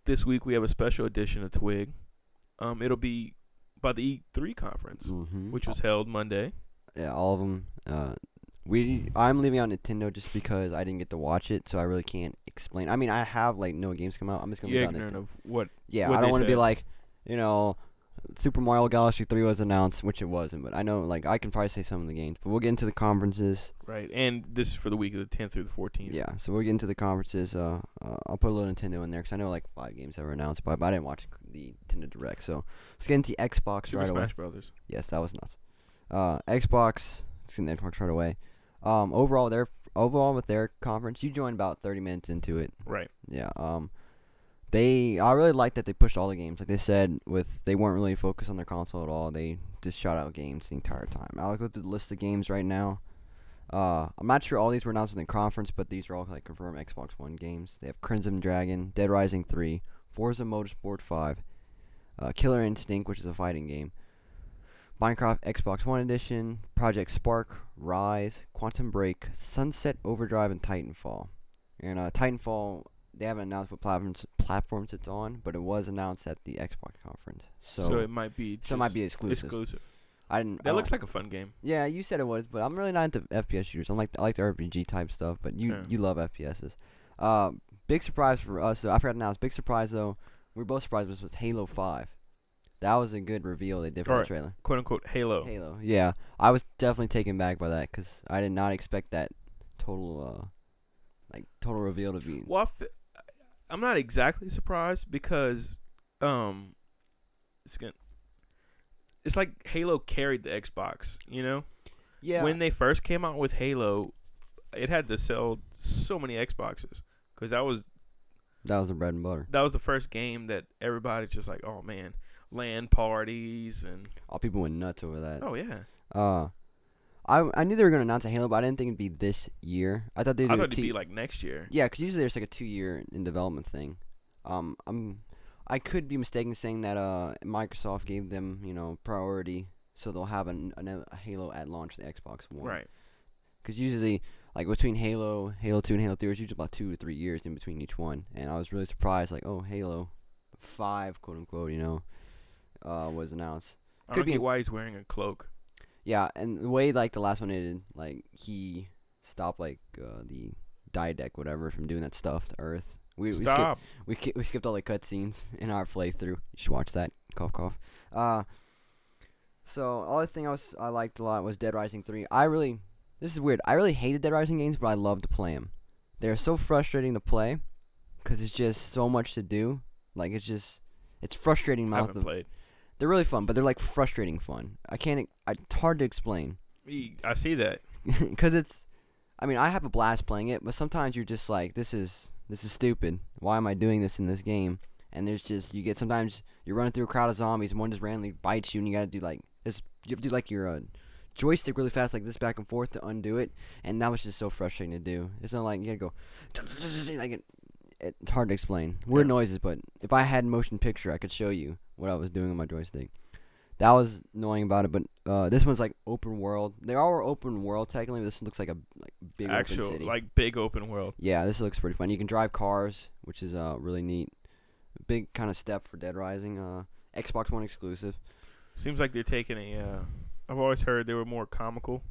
this week we have a special edition of Twig. It'll be by the E3 conference, which was held Monday. Yeah, all of them. I'm leaving out Nintendo just because I didn't get to watch it, so I really can't explain. I mean, I have like no games come out. I'm just gonna You're leave out ignorant Nintendo. of what. Yeah, what I don't they want to be said. like, Super Mario Galaxy 3 was announced, which it wasn't. But I know, like, I can probably say some of the games. But we'll get into the conferences. Right, and this is for the week of the 10th through the 14th. Yeah, so we'll get into the conferences. I'll put a little Nintendo in there because I know like 5 games that were announced, but I didn't watch the Nintendo Direct. So let's get into Xbox Super right Smash away. Brothers. Yes, that was nuts. Xbox. Let's get into Xbox right away. Overall with their conference, you joined about 30 minutes into it. Right. Yeah. I really like that they pushed all the games. Like they said, they weren't really focused on their console at all. They just shot out games the entire time. I'll go through the list of games right now. I'm not sure all these were announced in the conference, but these are all like confirmed Xbox One games. They have Crimson Dragon, Dead Rising 3, Forza Motorsport 5, Killer Instinct, which is a fighting game, Minecraft Xbox One Edition, Project Spark, Rise, Quantum Break, Sunset Overdrive, and Titanfall. And Titanfall, they haven't announced what platforms it's on, but it was announced at the Xbox conference. So it might be. it might be exclusive. That looks like a fun game. Yeah, you said it was, but I'm really not into FPS shooters. I like the RPG type stuff, but you love FPSs. Big surprise for us, though. I forgot to announce. Big surprise, though. We were both surprised was Halo 5. That was a good reveal they did for the trailer. Quote unquote Halo. Halo, yeah. I was definitely taken back by that because I did not expect that total reveal to be. Well, I'm not exactly surprised because it's like Halo carried the Xbox, you know? Yeah. When they first came out with Halo, it had to sell so many Xboxes because that was the bread and butter. That was the first game that everybody's just like, oh man, LAN parties and all people went nuts over that. Oh yeah. I knew they were gonna announce a Halo, but I didn't think it'd be this year. I thought it'd be like next year. Yeah, because usually there's like a 2-year in development thing. I could be mistaken saying that Microsoft gave them priority, so they'll have a Halo at launch the Xbox One. Right. Because usually, like between Halo 2, and Halo 3, there's usually about 2 to 3 years in between each one. And I was really surprised, like, oh, Halo 5, quote unquote, was announced. I don't get why he's wearing a cloak. Yeah, and the way like the last one ended, like he stopped like the die deck whatever from doing that stuff to Earth. We skipped all the cutscenes in our playthrough. You should watch that. Cough cough. So other thing I liked a lot was Dead Rising 3. This is weird. I really hated Dead Rising games, but I love to play them. They're so frustrating to play because it's just so much to do. Like it's frustrating. I haven't played. They're really fun, but they're like frustrating fun. It's hard to explain. I see that. Because I have a blast playing it, but sometimes you're just like, this is stupid. Why am I doing this in this game? And sometimes you're running through a crowd of zombies and one just randomly bites you and you gotta do like this. You have to do like your joystick really fast, like this back and forth to undo it. And that was just so frustrating to do. It's not like you gotta go like it's hard to explain. Weird noises, but if I had motion picture, I could show you what I was doing on my joystick. That was annoying about it, but this one's like open world. They all are open world technically, but this one looks like a big open city. Like big open world. Yeah, this looks pretty fun. You can drive cars, which is really neat. Big kind of step for Dead Rising. Xbox One exclusive. Seems like they're taking I've always heard they were more comical.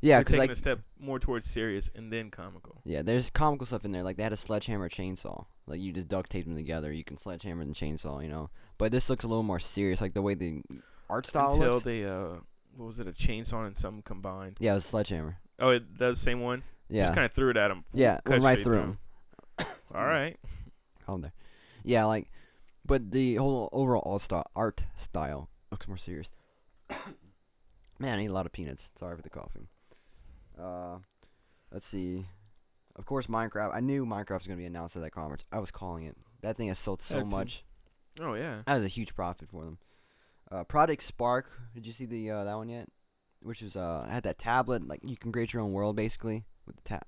Yeah, they're taking a step more towards serious and then comical. Yeah, there's comical stuff in there. Like they had a sledgehammer chainsaw. Like you just duct tape them together. You can sledgehammer and chainsaw, But this looks a little more serious, like the way the art style Until looks. they what was it, a chainsaw and something combined? Yeah, it was a sledgehammer. Oh, that's the same one? Yeah. Just kind of threw it at him. Yeah, went right through him. All right. Hold there. Yeah, but the whole overall art style looks more serious. Man, I ate a lot of peanuts. Sorry for the coughing. Let's see. Of course, Minecraft. I knew Minecraft was going to be announced at that conference. I was calling it. That thing has sold so much. Oh, yeah. That was a huge profit for them. Project Spark. Did you see that one yet? Which was had that tablet. Like you can create your own world basically with the tab.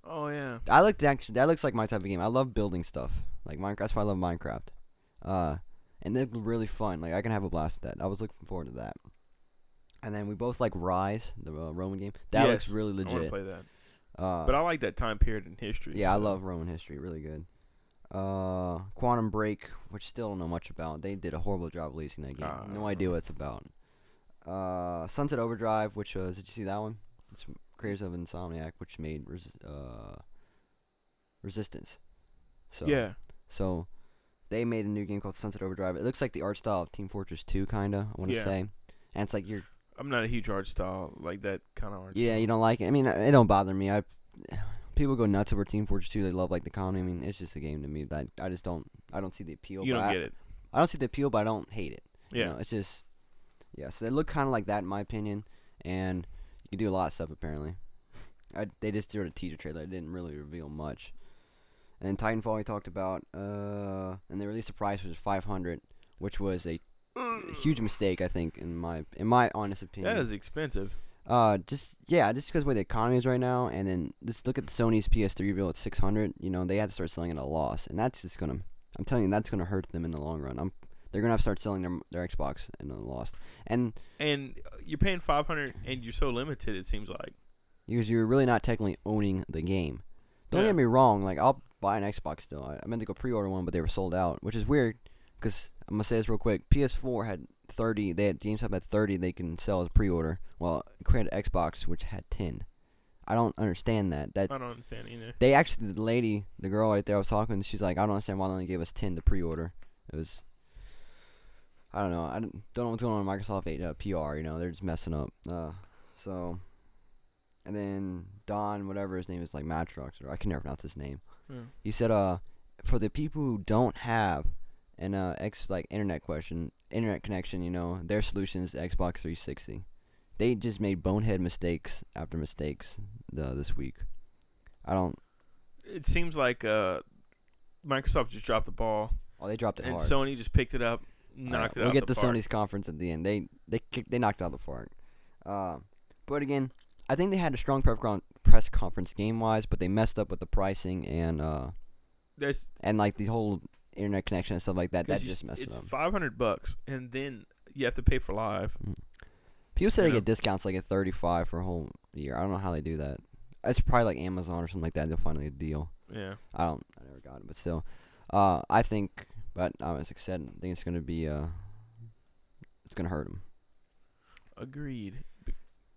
Oh yeah. That looks like my type of game. I love building stuff. Like Minecraft. That's why I love Minecraft. And it looked really fun. Like I can have a blast with that. I was looking forward to that. And then we both like Rise, the Roman game. That looks really legit. I want to play that. But I like that time period in history. Yeah, so. I love Roman history. Really good. Quantum Break, which still don't know much about. They did a horrible job releasing that game. No idea what it's about. Sunset Overdrive, which was, did you see that one? It's creators of Insomniac, which made Resistance. So Yeah. So they made a new game called Sunset Overdrive. It looks like the art style of Team Fortress 2, kinda. I want to say, and it's like you're. I'm not a huge art style like that kind of art. Yeah, style. you don't like it. I mean, it don't bother me. People go nuts over Team Fortress 2. They love like the comedy. I mean, it's just a game to me that I just don't. I don't see the appeal. You don't get it. I don't see the appeal, but I don't hate it. Yeah. You know, it's just. Yeah, so they look kind of like that in my opinion, and you can do a lot of stuff apparently. They just did a teaser trailer. It didn't really reveal much. And Titanfall we talked about, and they released the price was $500, which was a huge mistake, I think, in my honest opinion. That is expensive. Just because of the way the economy is right now, and then just look at Sony's PS3 reveal at $600. You know, they had to start selling it at a loss, and that's just gonna. I'm telling you, that's gonna hurt them in the long run. They're gonna have to start selling their Xbox in a loss, and you're paying $500, and you're so limited. It seems like because you're really not technically owning the game. Don't get me wrong. Like I'll buy an Xbox still. I meant to go pre-order one, but they were sold out, which is weird. Because I'm gonna say this real quick. PS4 had 30. GameStop had 30. They can sell as pre-order. Well, created Xbox, which had 10. I don't understand that. I don't understand either. They actually, the girl right there I was talking, she's like, I don't understand why they only gave us 10 to pre-order. It was. I don't know. I don't know what's going on in Microsoft PR. You know, they're just messing up. So. And then Don, whatever his name is, like Matrox, or I can never pronounce his name. Yeah. He said, for the people who don't have an internet connection, you know, their solution is Xbox 360. They just made bonehead mistakes after mistakes this week. It seems like Microsoft just dropped the ball. Oh, they dropped it and hard. Sony just picked it up, knocked it out. We'll get the to park. Sony's conference at the end. They knocked it out of the park. But again, I think they had a strong press conference game-wise, but they messed up with the pricing and like the whole internet connection and stuff like that. That just messed it up. It's $500, and then you have to pay for live. People say they get discounts like at $35 for a whole year. I don't know how they do that. It's probably like Amazon or something like that. They'll find a deal. Yeah. I never got it, but still, I think. But as I said, I think it's gonna be it's gonna hurt them. Agreed.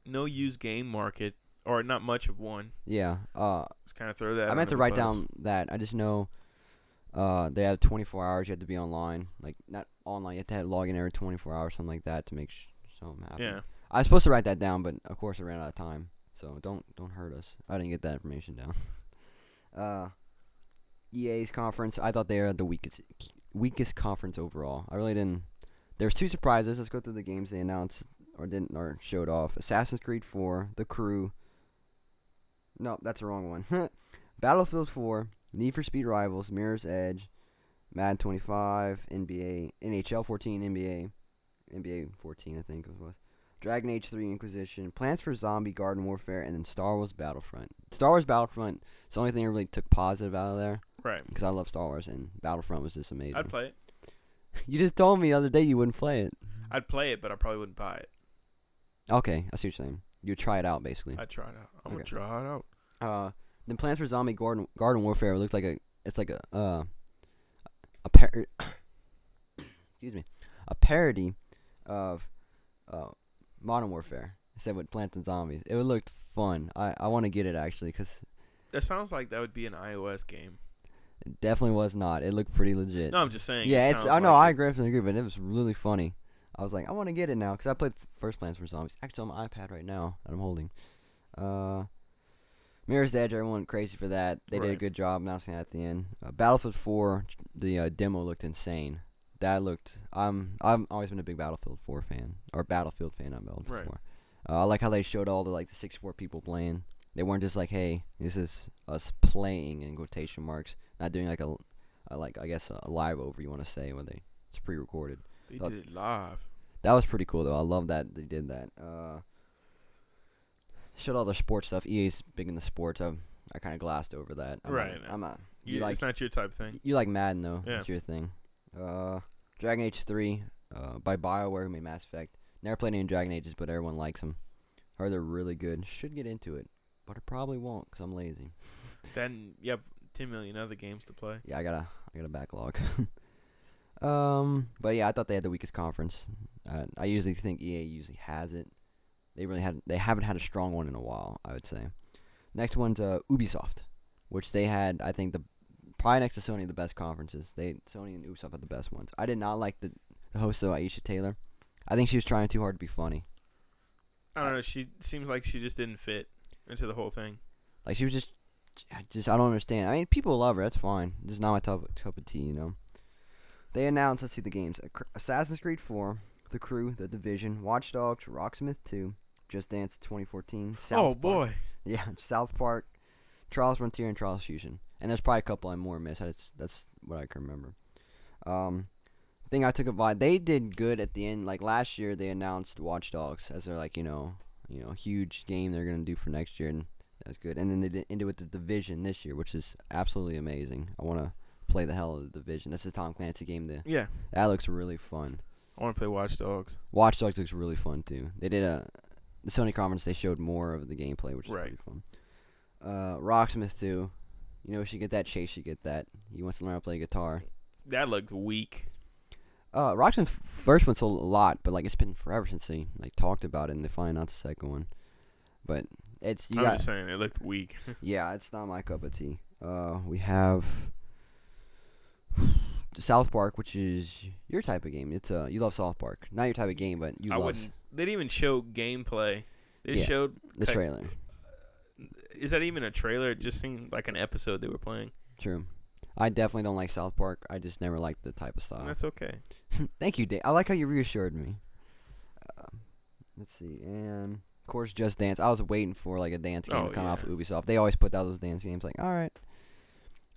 No used game market, or not much of one. Yeah. Just kind of throw that. I meant to write down that. I just know they have 24 hours. You have to be online. Like, not online. You have to log in every 24 hours, something like that, to make something happen. Yeah. I was supposed to write that down, but of course I ran out of time. So don't hurt us. I didn't get that information down. EA's conference. I thought they were the weakest conference overall. I really didn't. There's two surprises. Let's go through the games they announced or showed off. Assassin's Creed 4, The Crew. No, that's the wrong one. Battlefield 4, Need for Speed Rivals, Mirror's Edge, Madden 25, NHL 14, NBA 14, I think it was. Dragon Age 3 Inquisition, Plants vs. Zombie, Garden Warfare, and then Star Wars Battlefront. Star Wars Battlefront, it's the only thing I really took positive out of there. Right. Because I love Star Wars, and Battlefront was just amazing. I'd play it. You just told me the other day you wouldn't play it. I'd play it, but I probably wouldn't buy it. Okay, I see what you're saying. You'd try it out, basically. I'd try it out. I'm going to try it out. Then Plants vs. Zombie Garden Warfare looks like a parody of Modern Warfare, except with plants and zombies. It looked fun. I want to get it actually because that sounds like that would be an iOS game. It definitely was not. It looked pretty legit. No, I'm just saying. Yeah, it's. I know. I definitely agree, but it was really funny. I was like, I want to get it now because I played first Plants vs. Zombies. Actually, on my iPad right now that I'm holding. Mirror's Edge, everyone went crazy for that. They did a good job announcing that at the end. Battlefield 4, the demo looked insane. That looked. I've always been a big Battlefield 4 fan, or Battlefield fan. Not Battlefield 4. I like how they showed all the 64 people playing. They weren't just like, hey, this is us playing in quotation marks, not doing like a live over. You want to say when it's pre-recorded. They did it live. That was pretty cool though. I love that they did that. Showed all their sports stuff. EA's big into sports. I kind of glassed over that. I'm not. It's not your type thing. You like Madden though. Yeah. That's your thing. Dragon Age 3 by BioWare, who made Mass Effect. Never played any Dragon Ages, but everyone likes them. Heard they're really good. Should get into it, but I probably won't because I'm lazy. Then you have 10 million other games to play. Yeah, I gotta I got a backlog. But yeah, I thought they had the weakest conference. I usually think EA usually has it. They haven't had a strong one in a while, I would say. Next one's Ubisoft, which they had, I think, probably next to Sony, the best conferences. Sony and Ubisoft had the best ones. I did not like the host, though, Aisha Taylor. I think she was trying too hard to be funny. I don't know. She seems like she just didn't fit into the whole thing. Like, she was just I don't understand. I mean, people love her. That's fine. Just not my cup of tea, you know. They announced, let's see the games. Assassin's Creed 4, The Crew, The Division, Watch Dogs, Rocksmith 2, Just Dance 2014. South Park. Yeah, South Park, Trials Frontier, and Trials Fusion. And there's probably a couple I more missed. That's what I can remember. Thing I took a vibe. They did good at the end. Like last year, they announced Watch Dogs as their huge game they're gonna do for next year, and that's good. And then they ended with the Division this year, which is absolutely amazing. I wanna play the hell out of the Division. That's a Tom Clancy game. That looks really fun. I want to play Watch Dogs. Watch Dogs looks really fun too. They did the Sony conference. They showed more of the gameplay, which is pretty fun. Rocksmith 2. You know, she get that. Chase should get that. He wants to learn how to play guitar. That looked weak. Rocksmith's first one sold a lot, but it's been forever since they talked about it, and they finally announced the second one. But I'm just saying it looked weak. Yeah, it's not my cup of tea. We have South Park, which is your type of game. It's you love South Park, not your type of game, but you love. They didn't even show gameplay. They showed the trailer. Is that even a trailer? It just seemed like an episode they were playing. True. I definitely don't like South Park. I just never liked the type of style. That's okay. Thank you, Dave. I like how you reassured me. Let's see. And, of course, Just Dance. I was waiting for, a dance game to come out for Ubisoft. They always put out those dance games. All right.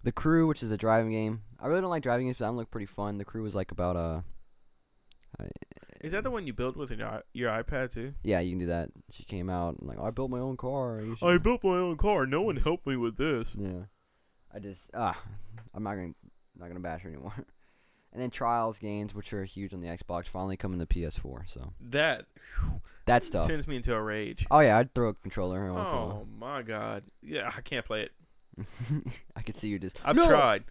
The Crew, which is a driving game. I really don't like driving games, but that look pretty fun. The Crew was, about, Is that the one you built with your iPad, too? Yeah, you can do that. She came out and, I built my own car. I built my own car. No one helped me with this. Yeah. I'm not gonna bash her anymore. And then Trials games, which are huge on the Xbox, finally coming to PS4. So that stuff sends me into a rage. Oh yeah, I'd throw a controller every once in a while. Oh my god, yeah, I can't play it. I could see you just. I've tried.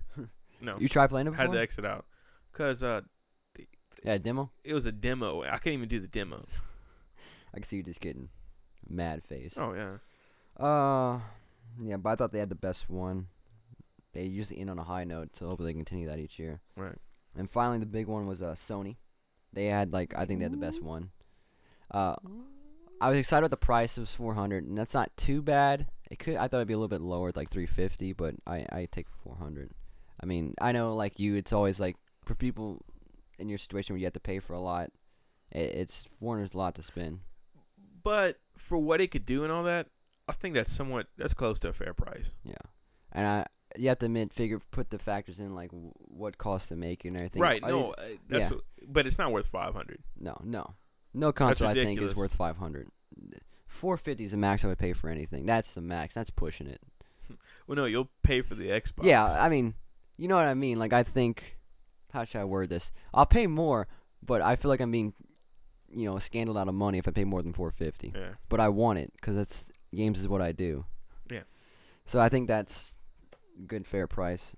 No, you tried playing it before? Had to exit out, cause demo. It was a demo. I couldn't even do the demo. I could see you just getting mad face. Oh yeah. Yeah, but I thought they had the best one. They usually end on a high note, so hopefully they continue that each year. Right. And finally, the big one was Sony. They had I think they had the best one. I was excited with the price. It was $400, and that's not too bad. I thought it'd be a little bit lower, like $350, but I take $400. I mean, I know it's always for people in your situation where you have to pay for a lot. It's $400 a lot to spend. But for what it could do and all that, I think that's close to a fair price. Yeah, and you have to put the factors in what costs to make and everything. Right. But it's not worth $500. No console I think is worth $500. $450 is the max I would pay for anything. That's the max. That's pushing it. Well, no, you'll pay for the Xbox. Yeah, I mean, you know what I mean. I think, how should I word this? I'll pay more, but I feel like I'm being, scandaled out of money if I pay more than $450. Yeah. But I want it because games is what I do. Yeah. So I think that's good, fair price.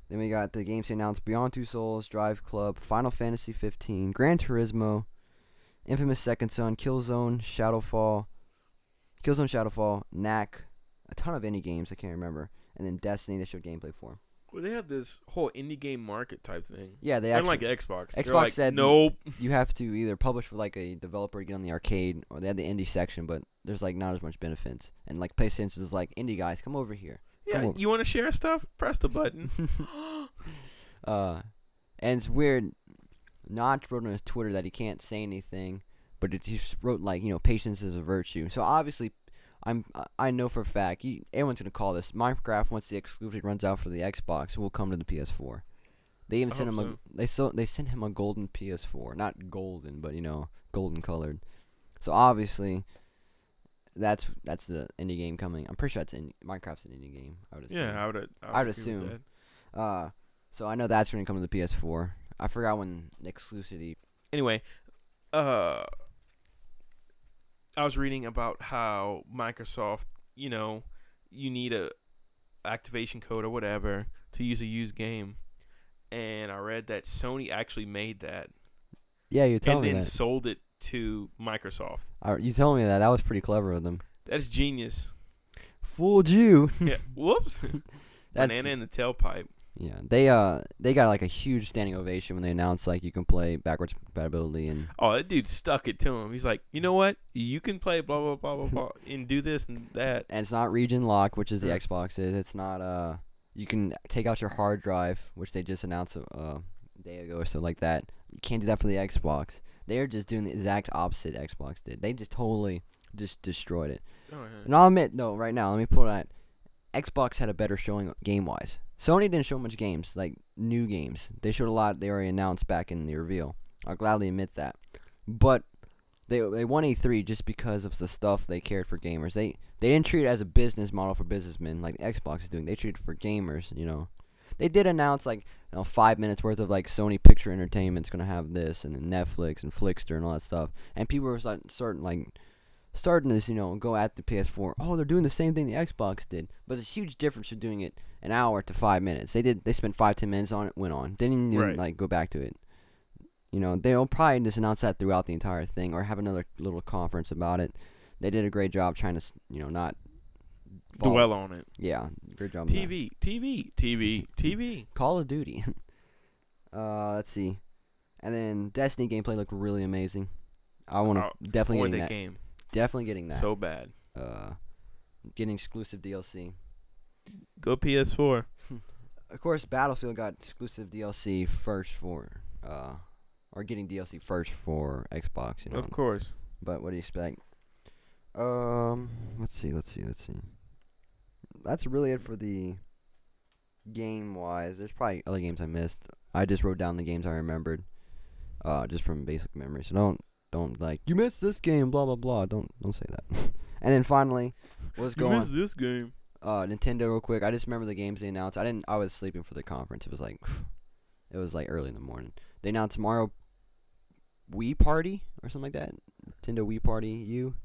Then we got the games they announced: Beyond Two Souls, Drive Club, Final Fantasy 15, Gran Turismo, Infamous Second Son, Killzone Shadowfall, Knack, a ton of indie games I can't remember, and then Destiny they showed gameplay for. Well, they have this whole indie game market type thing. Yeah, they actually. Unlike Xbox. Xbox said nope. You have to either publish for a developer to get on the arcade, or they had the indie section, but there's not as much benefits. And PlayStation is indie guys, come over here. Yeah, you want to share stuff? Press the button. And it's weird. Notch wrote on his Twitter that he can't say anything, but he just wrote patience is a virtue. So obviously, I know for a fact everyone's gonna call this Minecraft once the exclusivity runs out for the Xbox. Will come to the PS4. They even sent him they sent him a golden PS4, not golden, but golden colored. So obviously, that's the indie game coming. I'm pretty sure Minecraft's an indie game. I would assume. Yeah, I would assume. So I know that's going to come to the PS4. I forgot when the exclusivity. Anyway, I was reading about how Microsoft, you need a activation code or whatever to use a used game, and I read that Sony actually made that. Yeah, you told and me then that. sold it to Microsoft. You told me that. That was pretty clever of them. That's genius. Fooled you. Yeah. Whoops. Banana in the tailpipe. Yeah, they got like a huge standing ovation when they announced like you can play backwards compatibility and. Oh, that dude stuck it to him. He's like, you know what? You can play blah blah blah blah blah and do this and that. And it's not region lock, which is the Yeah. Xbox is. It's not you can take out your hard drive, which they just announced a day ago or so like that. You can't do that for the Xbox. They're just doing the exact opposite Xbox did. They just totally just destroyed it. Oh, yeah. And I'll admit, no, right now, let me put it. Xbox had a better showing game-wise. Sony didn't show much games, like new games. They showed a lot they already announced back in the reveal. I'll gladly admit that. But they won E3 just because of the stuff they cared for gamers. They didn't treat it as a business model for businessmen like Xbox is doing. They treated it for gamers, you know. They did announce like 5 minutes worth of like Sony Picture Entertainment's gonna have this and Netflix and Flickster and all that stuff. And people were starting to go at the PS4. Oh, they're doing the same thing the Xbox did. But there's a huge difference from doing it an hour to 5 minutes. They spent 5-10 minutes on it, went on. Didn't even go back to it. You know, they'll probably just announce that throughout the entire thing or have another little conference about it. They did a great job trying to, not dwell on it. Yeah, great job. TV. Call of Duty. Let's see. And then Destiny gameplay looked really amazing. I want to definitely getting that game. Definitely getting that. So bad. Getting exclusive DLC. Go PS4. Of course, Battlefield got exclusive DLC first or getting DLC first for Xbox. You know. Of course. But what do you expect? Let's see. That's really it for the game-wise. There's probably other games I missed. I just wrote down the games I remembered, just from basic memory. So don't like you missed this game, blah blah blah. Don't say that. And then finally, what's going? You missed this game. Nintendo, real quick. I just remember the games they announced. I was sleeping for the conference. It was like early in the morning. They announced Mario Wii Party or something like that. Nintendo Wii Party U.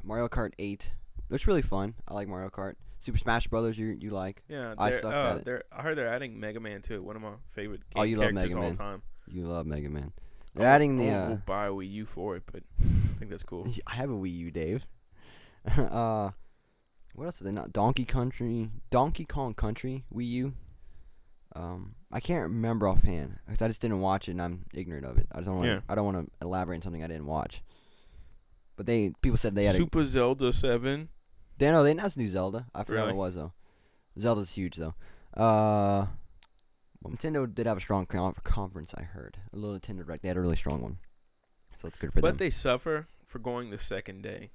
Mario Kart 8. Looks really fun. I like Mario Kart. Super Smash Brothers, you like? Yeah, I sucked at it. I heard they're adding Mega Man to it. One of my favorite You love characters Mega of all Man. time. You love Mega Man. They're adding the. I won't buy a Wii U for it, but I think that's cool. I have a Wii U, Dave. What else are they not? Donkey Kong Country Wii U. I can't remember offhand because I just didn't watch it and I'm ignorant of it. I don't want to elaborate on something I didn't watch. But people said they had Super Zelda 7. They announced new Zelda. I forgot what it was though. Zelda's huge though. Well, Nintendo did have a strong conference. I heard a little Nintendo Direct. They had a really strong one, so it's good for them. But they suffer for going the second day,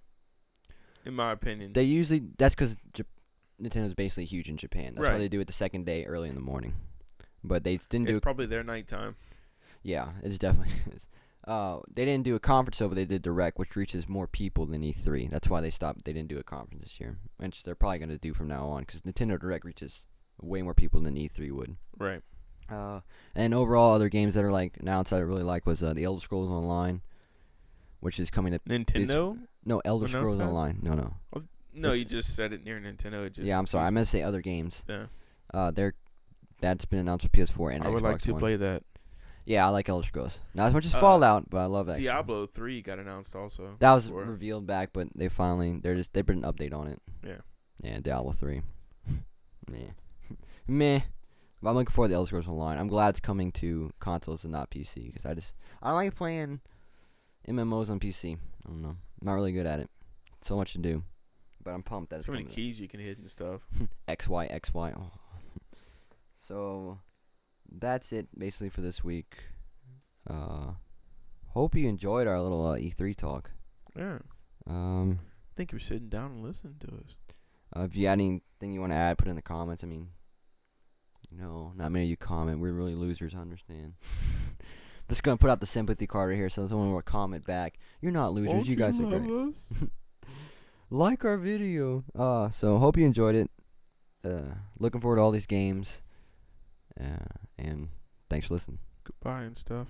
in my opinion. That's because Nintendo's basically huge in Japan. That's why Right. they do it the second day early in the morning. But they didn't do. It's probably their nighttime. Yeah, it's definitely is. They didn't do a conference over. They did Direct, which reaches more people than E3. That's why they stopped. They didn't do a conference this year, which they're probably going to do from now on because Nintendo Direct reaches way more people than E3 would. Right. And overall, other games that are like announced that I really like was the Elder Scrolls Online, which is coming to Nintendo? No, Elder announced Scrolls that? Online. No. No, you just said it near Nintendo. Yeah, I'm sorry. I meant to say other games. Yeah. That's been announced for PS4 and Xbox I would like to One. play that. Yeah, I like Elder Scrolls. Not as much as Fallout, but I love that. Diablo 3 got announced also. That was revealed back, but they put an update on it. Yeah. Yeah, Diablo 3. Yeah. Meh. But I'm looking forward to Elder Scrolls Online. I'm glad it's coming to consoles and not PC because I like playing MMOs on PC. I don't know. I'm not really good at it. So much to do. But I'm pumped that it's So many coming. keys you can hit and stuff. XY. Oh. So that's it basically for this week. Hope you enjoyed our little E3 talk. Yeah. Thank you for sitting down and listening to us. If you had anything you want to add, put it in the comments. I mean, not many of you comment. We're really losers, I understand. Just gonna put out the sympathy card right here so someone will comment back. You're not losers. You guys are great. Like our video. So hope you enjoyed it. Looking forward to all these games. And thanks for listening. Goodbye and stuff.